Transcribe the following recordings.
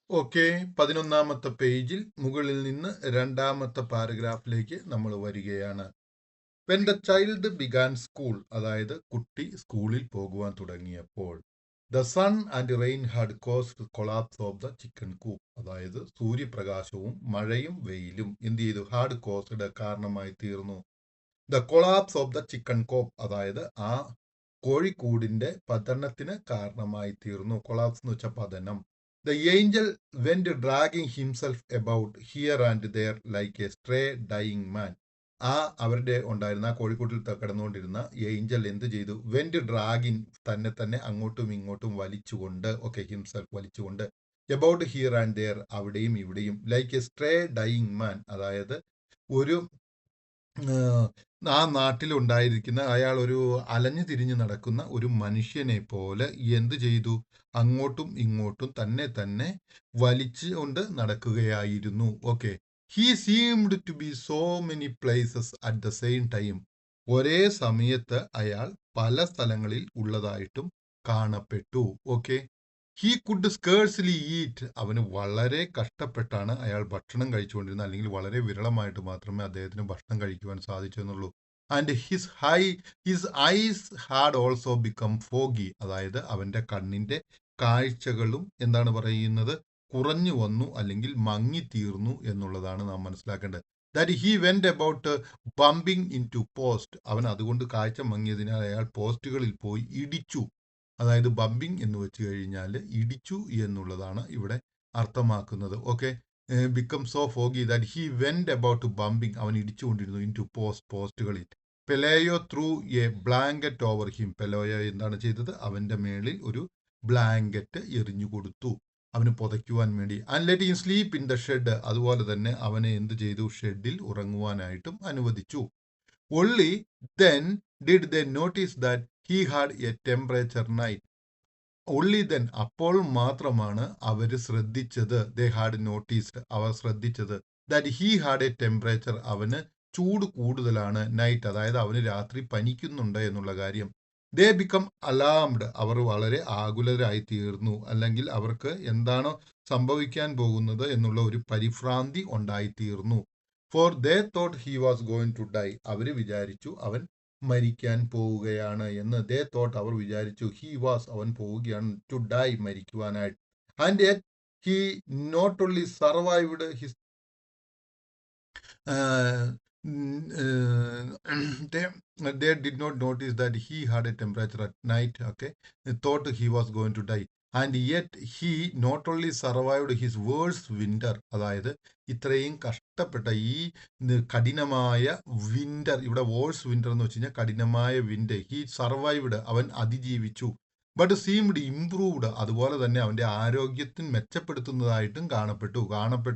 Okay, 11ാമത്തെ പേജിൽ മുകളിൽ നിന്ന് 2ാമത്തെ പാരഗ്രാഫിലേക്ക് നമ്മൾ വരികയാണ്. When the child began school, അതായത് കുട്ടി സ്കൂളിൽ പോകുവാൻ തുടങ്ങിയപ്പോൾ, the sun and rain had caused collapse of the chicken coop, അതായത് സൂര്യപ്രകാശവും മഴയും വെയിലും എന്ത് ചെയ്തു? ഹാഡ് കോസ്ഡ് കാരണമായി തീർന്നു. The collapse of the chicken coop, അതായത് ആ കോഴിക്കൂടിന്റെ പതനത്തിന് കാരണമായി തീർന്നു. കൊളാപ്സ് എന്ന് വെച്ചാൽ പതനം. The angel went dragging himself about here and there like a stray dying man. അവരുടെ ഉണ്ടായിരുന്ന കോഴിക്കൂട്ടിൽ കിടന്നുകൊണ്ടിരുന്ന ഏഞ്ചൽ എന്ത് ചെയ്തു? വെന്റ് ഡ്രാഗിങ്, തന്നെ അങ്ങോട്ടും ഇങ്ങോട്ടും വലിച്ചുകൊണ്ട്, ഹിംസെൽഫ് വലിച്ചുകൊണ്ട്, എബൌട്ട് ഹിയർ ആൻഡ് ദെയർ, അവിടെയും ഇവിടെയും, ലൈക്ക് എ സ്ട്രേ ഡൈയിങ് മാൻ, അതായത് ഒരു ആ നാട്ടിൽ ഉണ്ടായിരിക്കുന്ന അയാൾ ഒരു അലഞ്ഞു തിരിഞ്ഞു നടക്കുന്ന ഒരു മനുഷ്യനെ പോലെ എന്ത് ചെയ്തു? അങ്ങോട്ടും ഇങ്ങോട്ടും തന്നെ വലിച്ചുകൊണ്ട് നടക്കുകയായിരുന്നു. He seemed to be so many places at the same time. ഒരേ സമയത്ത് അയാൾ പല സ്ഥലങ്ങളിൽ ഉള്ളതായിട്ടും കാണപ്പെട്ടു. ഹി കുഡ് സ്കേഴ്സ്ലി ഈറ്റ്, അവന് വളരെ കഷ്ടപ്പെട്ടാണ് അയാൾ ഭക്ഷണം കഴിച്ചുകൊണ്ടിരുന്നത്, അല്ലെങ്കിൽ വളരെ വിരളമായിട്ട് മാത്രമേ അദ്ദേഹത്തിന് ഭക്ഷണം കഴിക്കുവാൻ സാധിച്ചെന്നുള്ളൂ. And his eyes had also become foggy, അതായത് അവന്റെ കണ്ണിന്റെ കാഴ്ചകളും എന്താണ് പറയുന്നത്? കുറഞ്ഞു വന്നു, അല്ലെങ്കിൽ മങ്ങിത്തീർന്നു എന്നുള്ളതാണ് നാം മനസ്സിലാക്കേണ്ടത്. That he went about bumping into post, അവൻ അതുകൊണ്ട് കാഴ്ച മങ്ങിയതിനാൽ അയാൾ പോസ്റ്റുകളിൽ പോയി ഇടിച്ചു. അതായത് ബംപിങ് എന്ന് വെച്ച് കഴിഞ്ഞാൽ ഇടിച്ചു എന്നുള്ളതാണ് ഇവിടെ അർത്ഥമാക്കുന്നത്. Become so foggy that he went about bumping, അവൻ ഇടിച്ചുകൊണ്ടിരുന്നു ഇൻ ടു പോസ്റ്റുകളിൽ. Pelayo threw a blanket over him, Pelayo എന്താണ് ചെയ്തത്? അവന്റെ മേളിൽ ഒരു ബ്ലാങ്കറ്റ് എറിഞ്ഞു കൊടുത്തു, അവന് പുതയ്ക്കുവാൻ വേണ്ടി. And let him sleep in the shed, അതുപോലെ തന്നെ അവനെ എന്ത് ചെയ്തു? ഷെഡിൽ ഉറങ്ങുവാനായിട്ടും അനുവദിച്ചു. Only then did they notice that he had a temperature night. Only then, അപ്പോൾ മാത്രമാണ് അവർ ശ്രദ്ധിച്ചത്, they had noticed, അവർ ശ്രദ്ധിച്ചത്, that he had a temperature, അവന് ചൂട് കൂടുതലാണ്, നൈറ്റ്, അതായത് അവന് രാത്രി പനിക്കുന്നുണ്ട് എന്നുള്ള കാര്യം. they become alarmed, അവർ വളരെ ആകുലരായി തീർന്നു, അല്ലെങ്കിൽ അവർക്ക് എന്താണോ സംഭവിക്കാൻ പോകുന്നത് എന്നുള്ള ഒരു പരിഭ്രാന്തി ഉണ്ടായിത്തീർന്നു. For they thought he was going to die, അവർ വിചാരിച്ചു അവൻ മരിക്കാൻ പോവുകയാണ് എന്ന്. ദേ തോട്ട്, അവർ വിചാരിച്ചു, ഹി വാസ്, അവൻ പോവുകയാണ്, ടു ഡൈ, മരിക്കുവാനായിട്ട്. And yet he not only survived his they did not notice that he had a temperature at night. Thought he was going to die. And yet he not only survived his worst winter, അതായത് ഇത്രയും കഷ്ടപ്പെട്ട ഈ കഠിനമായ winter, ഇവിടെ verse winter എന്ന് വെച്ച് കഴിഞ്ഞാൽ കഠിനമായ വിന്റർ, ഹി സർവൈവ്ഡ്, അവൻ അതിജീവിച്ചു. ബട്ട് സീംഡ് ഇംപ്രൂവ്ഡ്, അതുപോലെ തന്നെ അവന്റെ ആരോഗ്യത്തിന് മെച്ചപ്പെടുത്തുന്നതായിട്ടും കാണപ്പെട്ടു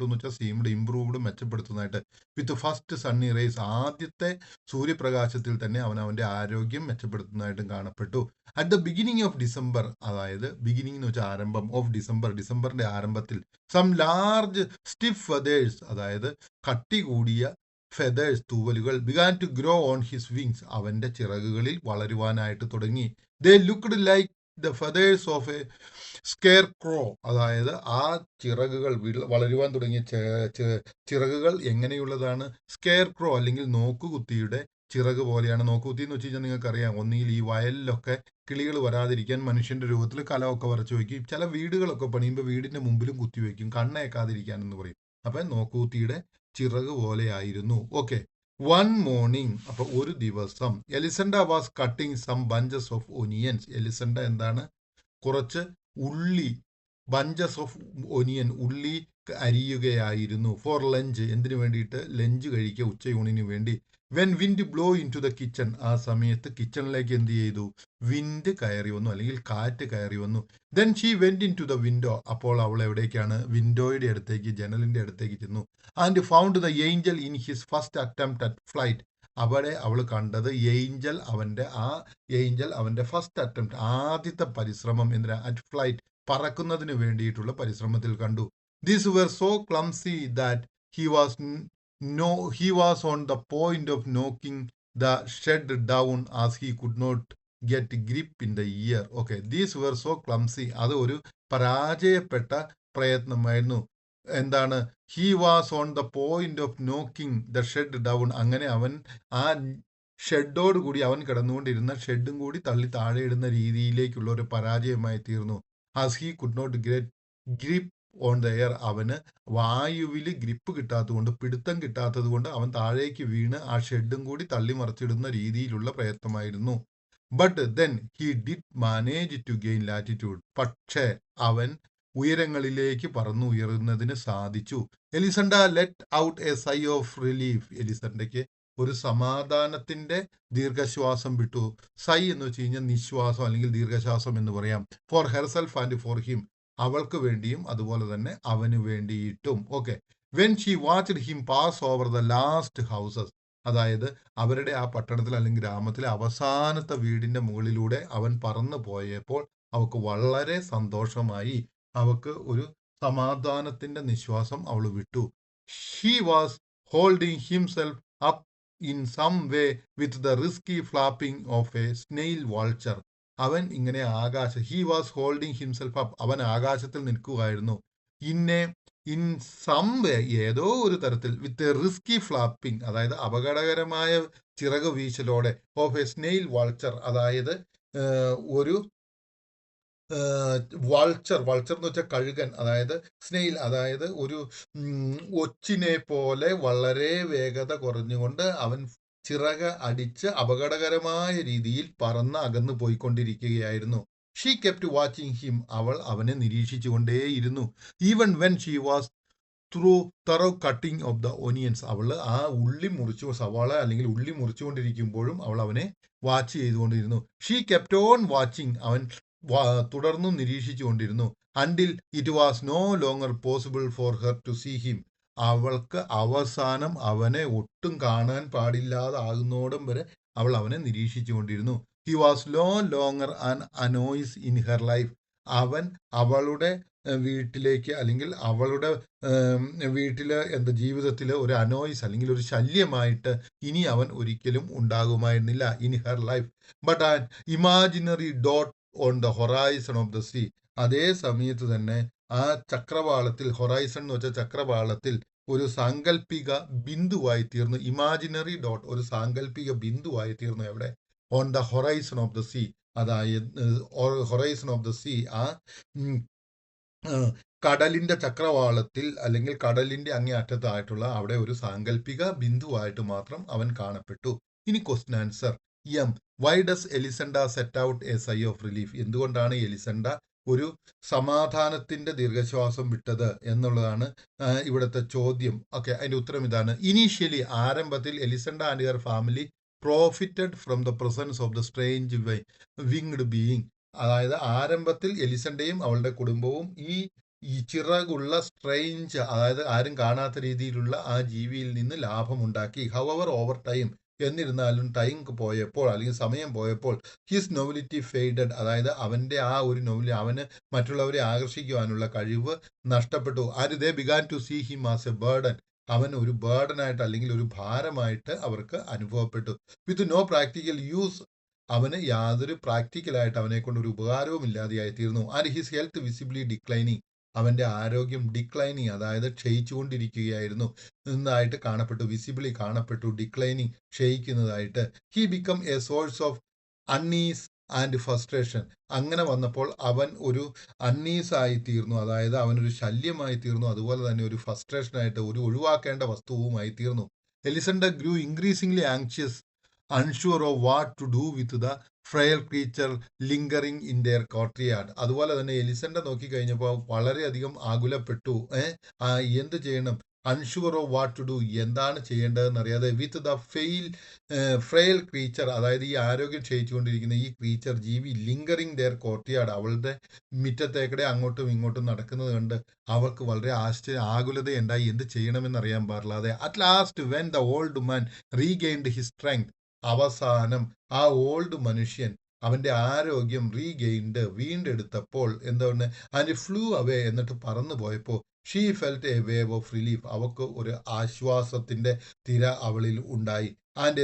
എന്ന് വെച്ചാൽ സീംഡ് ഇംപ്രൂവ്ഡ്, മെച്ചപ്പെടുത്തുന്നതായിട്ട്. വിത്ത് ഫസ്റ്റ് സണ്ണി റേസ്, ആദ്യത്തെ സൂര്യപ്രകാശത്തിൽ തന്നെ അവന്റെ ആരോഗ്യം മെച്ചപ്പെടുത്തുന്നതായിട്ടും കാണപ്പെട്ടു. At the beginning of December, അതായത് ബിഗിനിങ് എന്ന് വെച്ചാൽ ആരംഭം, ഓഫ് ഡിസംബറിന്റെ ആരംഭത്തിൽ, സം ലാർജ് സ്റ്റിഫ് ഫെതേഴ്സ്, അതായത് കട്ടി കൂടിയ ഫെതേഴ്സ്, തൂവലുകൾ, began to grow on his wings, അവന്റെ ചിറകുകളിൽ വളരുവാനായിട്ട് തുടങ്ങി. They looked like the feathers of a scarecrow, അതായത് ആ ചിറകുകൾ വളരുവാൻ തുടങ്ങിയ ചിറകുകൾ എങ്ങനെയുള്ളതാണ്? സ്കെയർ ക്രോ, അല്ലെങ്കിൽ നോക്കുകുത്തിയുടെ ചിറക് പോലെയാണ്. നോക്കുകുത്തി എന്ന് വെച്ച് കഴിഞ്ഞാൽ നിങ്ങൾക്കറിയാം, ഒന്നുകിൽ ഈ വയലിലൊക്കെ കിളികൾ വരാതിരിക്കാൻ മനുഷ്യന്റെ രൂപത്തിൽ കലമൊക്കെ വരച്ചു വയ്ക്കും. ചില വീടുകളൊക്കെ പണിയുമ്പോൾ വീടിന്റെ മുമ്പിലും കുത്തിവെക്കും, കണ്ണേക്കാതിരിക്കാൻ എന്ന് പറയും. അപ്പൊ നോക്കുകുത്തിയുടെ ചിറക് പോലെയായിരുന്നു. വൺ മോർണിംഗ്, അപ്പൊ ഒരു ദിവസം, Elisenda was cutting some bunches of onions, Elisenda എന്താണ്? കുറച്ച് ഉള്ളി, ബഞ്ചസ് ഓഫ് ഒനിയൻ, ഉള്ളി അരിയുകയായിരുന്നു. ഫോർ ലഞ്ച്, എന്തിനു വേണ്ടിയിട്ട്? ലഞ്ച് കഴിക്കുക, ഉച്ചയൂണിന് വേണ്ടി. When wind blow into the kitchen, ആ സമയത്ത് കിച്ചണിലേക്ക് എന്ത് ചെയ്തു? വിൻഡ് കയറി വന്നു, അല്ലെങ്കിൽ കാറ്റ് കയറി വന്നു. Then she went into the window, അപ്പോൾ അവൾ എവിടേക്കാണ്? വിൻഡോയുടെ അടുത്തേക്ക്, ജനലിന്റെ അടുത്തേക്ക് ചെന്നു. And found the angel in his first attempt at flight, അവിടെ അവൾ കണ്ടത് ഏഞ്ചൽ അവന്റെ ഫസ്റ്റ് അറ്റംപ്റ്റ്, ആദ്യത്തെ പരിശ്രമം, എന്തിനാ? അറ്റ് ഫ്ലൈറ്റ്, പറക്കുന്നതിന് വേണ്ടിയിട്ടുള്ള പരിശ്രമത്തിൽ കണ്ടു. These were so clumsy that he was on the point of knocking the shed down as he could not get grip in the ear. These were so clumsy, അത് ഒരു പരാജയപ്പെട്ട പ്രയത്നമായിരുന്നു. എന്താണ്, he was on the point of knocking the shed down. അങ്ങനെ അവൻ ആ ഷെഡോട് കൂടി, അവൻ കിടന്നുകൊണ്ടിരുന്ന ഷെഡും കൂടി തള്ളി താഴെ ഇടുന്ന രീതിയിലേക്കുള്ള ഒരു പരാജയമായി തീർന്നു. As he could not grip on the air. അവന് വായുവിൽ ഗ്രിപ്പ് കിട്ടാത്തതുകൊണ്ട്, പിടുത്തം കിട്ടാത്തത് കൊണ്ട് അവൻ താഴേക്ക് വീണ് ആ ഷെഡും കൂടി തള്ളി മറിച്ചിടുന്ന രീതിയിലുള്ള പ്രയത്നമായിരുന്നു. But then he did manage to gain latitude. പക്ഷേ അവൻ ഉയരങ്ങളിലേക്ക് പറന്നുയരുന്നതിന് സാധിച്ചു. Elisenda let out a sigh of relief. എലിസണ്ടയ്ക്ക് ഒരു സമാധാനത്തിന്റെ ദീർഘശ്വാസം വിട്ടു. സൈ എന്ന് വെച്ച് കഴിഞ്ഞാൽ നിശ്വാസം അല്ലെങ്കിൽ ദീർഘശ്വാസം എന്ന് പറയാം. For herself and for him. അവൾക്ക് വേണ്ടിയും അതുപോലെ തന്നെ അവന് വേണ്ടിയിട്ടും. Okay. When she watched him pass over the last houses. അതായത് അവരുടെ ആ പട്ടണത്തിൽ അല്ലെങ്കിൽ ഗ്രാമത്തിലെ അവസാനത്തെ വീടിന്റെ മുകളിലൂടെ അവൻ പറന്നു പോയപ്പോൾ അവൾക്ക് വളരെ സന്തോഷമായി. അവൾക്ക് ഒരു സമാധാനത്തിന്റെ നിശ്വാസം അവൾ വിട്ടു. She was holding himself up in some way with the risky flapping of a snail vulture. അവൻ ഇങ്ങനെ he was holding himself up. അവൻ ആകാശത്തിൽ നിൽക്കുകയായിരുന്നു. ഇൻ സം വേ, ഏതോ ഒരു തരത്തിൽ, വിത്ത് എ റിസ്കി ഫ്ലാപ്പിംഗ്, അതായത് അപകടകരമായ ചിറക് വീശലോടെ, ഓഫ് എ സ്നെയിൽ വാൾച്ചർ, അതായത് ഒരു വാൾച്ചർ എന്ന് വെച്ചാൽ കഴുകൻ, അതായത് സ്നെയിൽ, അതായത് ഒരു ഒച്ചിനെ പോലെ വളരെ വേഗത കുറഞ്ഞുകൊണ്ട് അവൻ ചിറക് അടിച്ച് അപകടകരമായ രീതിയിൽ പറന്ന് അകന്നു പോയിക്കൊണ്ടിരിക്കുകയായിരുന്നു. She kept watching him. അവൾ അവനെ നിരീക്ഷിച്ചുകൊണ്ടേയിരുന്നു. Even when she was through through cutting of the onions. അവൾ ആ സവാള അല്ലെങ്കിൽ ഉള്ളി മുറിച്ചുകൊണ്ടിരിക്കുമ്പോഴും അവൾ അവനെ വാച്ച് ചെയ്തുകൊണ്ടിരുന്നു. She kept on watching. അവൻ തുടർന്നും നിരീക്ഷിച്ചു കൊണ്ടിരുന്നു. Until it was no longer possible for her to see him. അവൾക്ക് അവസാനം അവനെ ഒട്ടും കാണാൻ പാടില്ലാതാകുന്നോടം വരെ അവൾ അവനെ നിരീക്ഷിച്ചു കൊണ്ടിരുന്നു. He was no longer an annoyance in her life. അവൻ അവളുടെ വീട്ടിലേക്ക് അല്ലെങ്കിൽ അവളുടെ വീട്ടിലെ ജീവിതത്തിൽ ഒരു അനോയ്സ് അല്ലെങ്കിൽ ഒരു ശല്യമായിട്ട് ഇനി അവൻ ഒരിക്കലും ഉണ്ടാകുമായിരുന്നില്ല. In her life but an imaginary dot on the horizon of the sea. അതേ സമയത്ത് തന്നെ ആ ചക്രവാളത്തിൽ, ഹൊറൈസൺ എന്ന് വെച്ചാൽ ചക്രവാളത്തിൽ, ഒരു സാങ്കല്പിക ബിന്ദുവായി തീർന്നു. ഇമാജിനറി ഡോട്ട്, ഒരു സാങ്കല്പിക ബിന്ദുവായി തീർന്നു. എവിടെ? On the horizon of the see. അതായത് ഹൊറൈസൺ ഓഫ് ദ സീ, ആ കടലിന്റെ ചക്രവാളത്തിൽ അല്ലെങ്കിൽ കടലിന്റെ അങ്ങേ അറ്റത്തായിട്ടുള്ള അവിടെ ഒരു സാങ്കല്പിക ബിന്ദുവായിട്ട് മാത്രം അവൻ കാണപ്പെട്ടു. ഇനി question answer. Why does Elisenda set out a sigh of relief? എന്തുകൊണ്ടാണ് എലിസണ്ട ഒരു സമാധാനത്തിന്റെ ദീർഘശ്വാസം വിട്ടത് എന്നുള്ളതാണ് ഇവിടുത്തെ ചോദ്യം. ഓക്കെ, അതിന്റെ ഉത്തരം ഇതാണ്. ഇനീഷ്യലി, ആരംഭത്തിൽ, Elisenda and her family profited from the presence of the strange winged being. അതായത് ആരംഭത്തിൽ എലിസണ്ടയും അവളുടെ കുടുംബവും ഈ ചിറകുള്ള സ്ട്രേഞ്ച്, അതായത് ആരും കാണാത്ത രീതിയിലുള്ള ആ ജീവിയിൽ നിന്ന് ലാഭമുണ്ടാക്കി. ഹവർ ഓവർ ടൈം, എന്നിരുന്നാലും ടൈം പോയപ്പോൾ അല്ലെങ്കിൽ സമയം പോയപ്പോൾ ഹിസ് നൊബിലിറ്റി ഫെയ്ഡഡ്. അതായത് അവന്റെ ആ ഒരു നൊബിലിറ്റി, അവന് മറ്റുള്ളവരെ ആകർഷിക്കുവാനുള്ള കഴിവ് നഷ്ടപ്പെട്ടു. And they began to see him as a burden. അവൻ ഒരു ബേർഡനായിട്ട് അല്ലെങ്കിൽ ഒരു ഭാരമായിട്ട് അവർക്ക് അനുഭവപ്പെട്ടു. With no practical use. അവന് യാതൊരു പ്രാക്ടിക്കലായിട്ട് അവനെ കൊണ്ട് ഒരു ഉപകാരവും ഇല്ലാതെയായി തീർന്നു. And his health visibly declining. അവന്റെ ആരോഗ്യം ഡിക്ലൈനിങ്, അതായത് ക്ഷയിച്ചുകൊണ്ടിരിക്കുകയായിരുന്നു എന്നതായിട്ട് കാണപ്പെട്ടു. വിസിബിളി കാണപ്പെട്ടു, ഡിക്ലൈനിങ്, ക്ഷയിക്കുന്നതായിട്ട്. He become a source of unease and frustration. അങ്ങനെ വന്നപ്പോൾ അവൻ ഒരു അൺഈസ് ആയി തീർന്നു, അതായത് അവനൊരു ശല്യമായി തീർന്നു. അതുപോലെ തന്നെ ഒരു ഫ്രസ്ട്രേഷനായിട്ട്, ഒരു ഒഴിവാക്കേണ്ട വസ്തുവുമായി തീർന്നു. Elisenda grew increasingly anxious, unsure of what to do with the frail creature lingering in their courtyard. അതുപോലെ തന്നെ എലിസണ്ട നോക്കിക്കഴിഞ്ഞപ്പോൾ വളരെയധികം ആകുലപ്പെട്ടു. എന്ത് ചെയ്യണം? Unsure of what to do, എന്താണ് ചെയ്യേണ്ടതെന്ന് അറിയാതെ. വിത്ത് ദ ഫ്രെയിൽ ക്രീച്ചർ, അതായത് ഈ ആരോഗ്യം ക്ഷയിച്ചുകൊണ്ടിരിക്കുന്ന ഈ ക്രീച്ചർ, ജീവി, ലിങ്കറിങ് ദെയർ കോർട്ടിയാർഡ്, അവളുടെ മുറ്റത്തേക്കടെ അങ്ങോട്ടും ഇങ്ങോട്ടും നടക്കുന്നത് കണ്ട് അവൾക്ക് വളരെ ആകുലതയുണ്ടായി. എന്ത് ചെയ്യണമെന്നറിയാൻ പാടില്ലാതെ. At last when the old man regained his strength. അവസാനം ആ ഓൾഡ് മനുഷ്യൻ അവന്റെ ആരോഗ്യം റീഗെയിൻഡ്, വീണ്ടെടുത്തപ്പോൾ എന്താണ്, ആൻഡ് ഫ്ലൂ അവേ, എന്നിട്ട് പറന്നു പോയപ്പോൾ she felt A wave of relief. അവൾക്ക് ഒരു ആശ്വാസത്തിന്റെ തിര അവളിൽ ഉണ്ടായി. And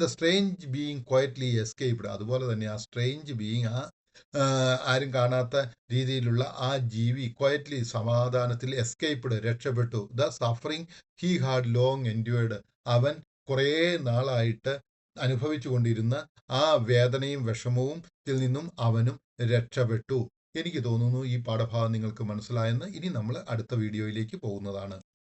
the strange being quietly escaped. അതുപോലെ തന്നെ ആ സ്ട്രേഞ്ച് ബീയിങ്, ആ ആരും കാണാത്ത രീതിയിലുള്ള ആ ജീവി ക്വയറ്റ്ലി സമാധാനത്തിൽ എസ്കേപ്ഡ് രക്ഷപ്പെട്ടു. The suffering he had long endured. അവൻ കുറേ നാളായിട്ട് അനുഭവിച്ചു കൊണ്ടിരുന്ന ആ വേദനയും വിഷമവും നിന്നും അവനും രക്ഷപ്പെട്ടു. എനിക്ക് തോന്നുന്നു ഈ പാഠഭാഗം നിങ്ങൾക്ക് മനസ്സിലായെന്ന്. ഇനി നമ്മൾ അടുത്ത വീഡിയോയിലേക്ക് പോകുന്നതാണ്.